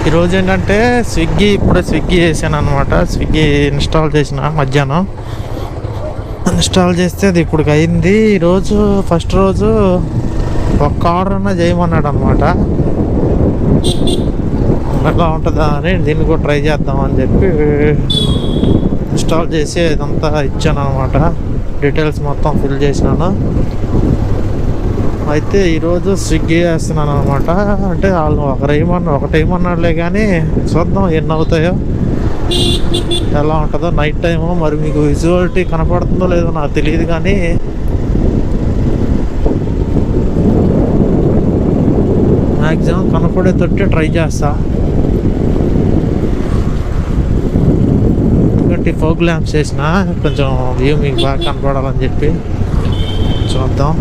ఈరోజు ఏంటంటే ఇప్పుడే స్విగ్గీ చేశాను అనమాట. స్విగ్గీ ఇన్స్టాల్ చేసిన మధ్యాహ్నం ఇన్స్టాల్ చేస్తే అది ఇప్పుడు అయింది. ఈరోజు ఫస్ట్ రోజు ఒక్క ఆర్డర్ అన్నా చేయమన్నాడు అనమాట. ఎట్లా ఉంటుందా అని దీన్ని కూడా ట్రై చేద్దామని చెప్పి ఇన్స్టాల్ చేసి ఇదంతా ఇచ్చాను అనమాట. డీటెయిల్స్ మొత్తం ఫిల్ చేసినాను. అయితే ఈరోజు స్విగ్గీ వేస్తున్నాను అనమాట. అంటే వాళ్ళు ఒకటేమన్నాడులే కానీ చూద్దాం ఎన్ని అవుతాయో, ఎలా ఉంటుందో. నైట్ టైము మరి మీకు విజువాలిటీ కనపడుతుందో లేదో నాకు తెలియదు, కానీ మ్యాక్సిమం కనపడేటట్టే ట్రై చేస్తా. ఎందుకంటే ఫోక్ ల్యాంప్స్ వేసిన కొంచెం వ్యూ మీకు బాగా కనపడాలని చెప్పి చూద్దాం.